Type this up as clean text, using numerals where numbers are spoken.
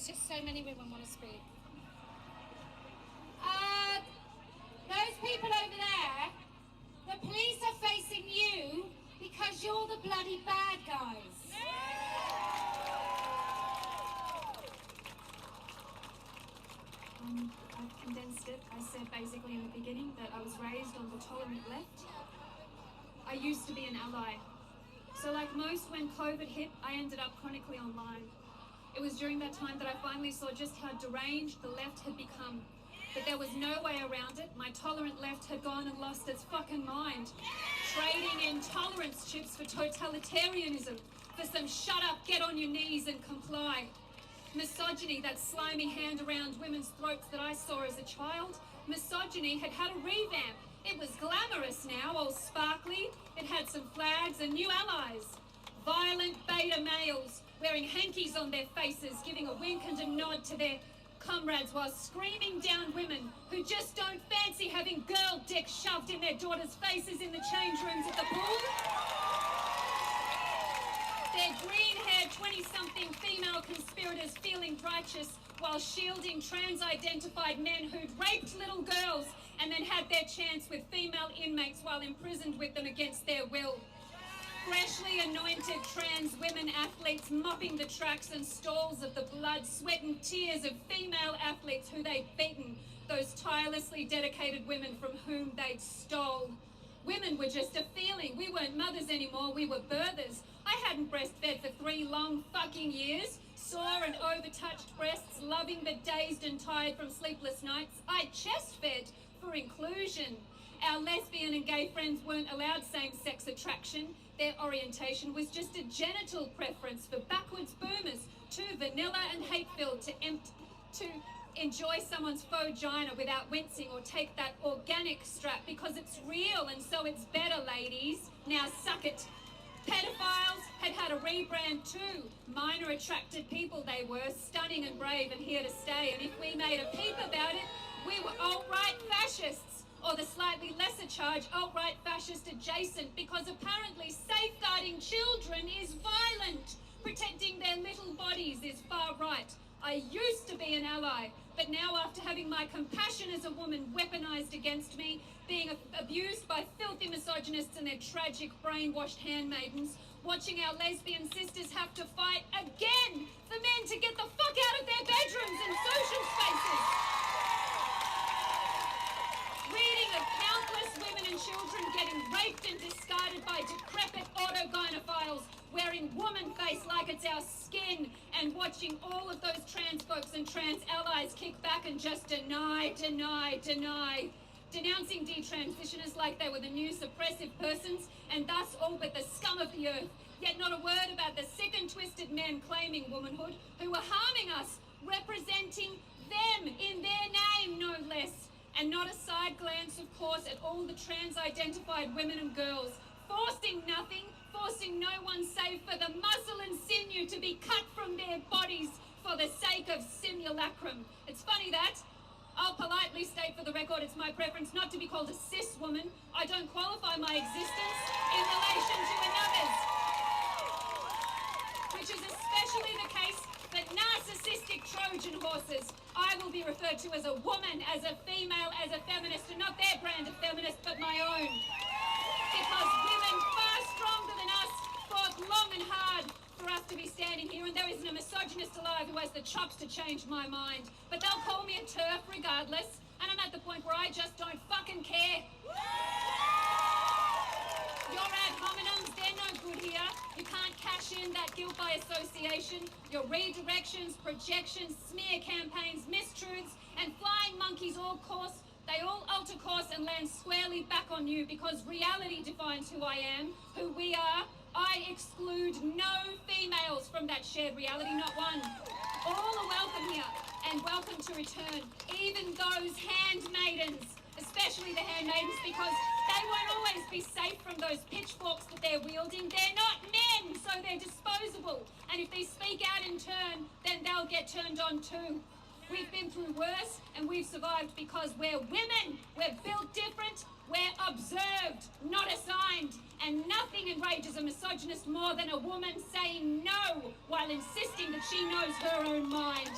there's just so many women want to speak. Those people over there, the police are facing you because you're the bloody bad guys. I've condensed it. I said basically in the beginning that I was raised on the tolerant left. I used to be an ally. So like most, when COVID hit, I ended up chronically online. It was during that time that I finally saw just how deranged the left had become. But there was no way around it. My tolerant left had gone and lost its fucking mind. Trading intolerance chips for totalitarianism, for some shut up, get on your knees and comply. Misogyny, that slimy hand around women's throats that I saw as a child. Misogyny had had a revamp. It was glamorous now, all sparkly. It had some flags and new allies. Violent beta males wearing hankies on their faces, giving a wink and a nod to their comrades while screaming down women who just don't fancy having girl dick shoved in their daughters' faces in the change rooms at the pool. Their green-haired 20-something female conspirators feeling righteous while shielding trans-identified men who'd raped little girls and then had their chance with female inmates while imprisoned with them against their will. Freshly anointed trans women athletes mopping the tracks and stalls of the blood, sweat and tears of female athletes who they'd beaten, those tirelessly dedicated women from whom they'd stole. Women were just a feeling. We weren't mothers anymore, we were birthers. I hadn't breastfed for 3 long fucking years. Sore and overtouched breasts, loving but dazed and tired from sleepless nights. I chest fed for inclusion. Our lesbian and gay friends weren't allowed same-sex attraction. Their orientation was just a genital preference for backwards boomers, too vanilla and hate-filled to enjoy someone's vagina without wincing or take that organic strap because it's real and so it's better, ladies. Now suck it. Pedophiles had had a rebrand too. Minor attracted people they were, stunning and brave and here to stay. And if we made a peep about it, we were alt-right fascists. Or the slightly lesser charge, alt-right fascist adjacent, because apparently safeguarding children is violent. Protecting their little bodies is far right. I used to be an ally, but now after having my compassion as a woman weaponized against me, being abused by filthy misogynists and their tragic brainwashed handmaidens, watching our lesbian sisters have to fight again for men to get the fuck out of their bedrooms and social spaces. Reading of countless women and children getting raped and discarded by decrepit autogynephiles wearing woman face like it's our skin, and watching all of those trans folks and trans allies kick back and just deny, denouncing detransitioners like they were the new suppressive persons and thus all but the scum of the earth, yet not a word about the sick and twisted men claiming womanhood who were harming us, representing them in their name, no less. And not a side glance, of course, at all the trans-identified women and girls, forcing nothing, forcing no one save for the muscle and sinew to be cut from their bodies for the sake of simulacrum. It's funny that. I'll politely state for the record it's my preference not to be called a cis woman. I don't qualify my existence in relation to another's, which is especially the case for narcissistic Trojan horses. I will be referred to as a woman, as a female, as a feminist, and not their brand of feminist, but my own. Because women far stronger than us fought long and hard for us to be standing here, and there isn't a misogynist alive who has the chops to change my mind. But they'll call me a TERF regardless, and I'm at the point where I just don't fucking care. Your ad hominems, they're no good here. You can't cash in that guilt by association. Your redirections, projections, smear campaigns, mistruths, and flying monkeys they all alter course and land squarely back on you because reality defines who I am, who we are. I exclude no females from that shared reality, not one. All are welcome here and welcome to return, even those handmaidens, especially the handmaidens, because they won't always be safe from those pitchforks that they're wielding. They're not men, so they're disposable. And if they speak out in turn, then they'll get turned on too. We've been through worse and we've survived because we're women. We're built different. We're observed, not assigned. And nothing enrages a misogynist more than a woman saying no while while insisting that she knows her own mind.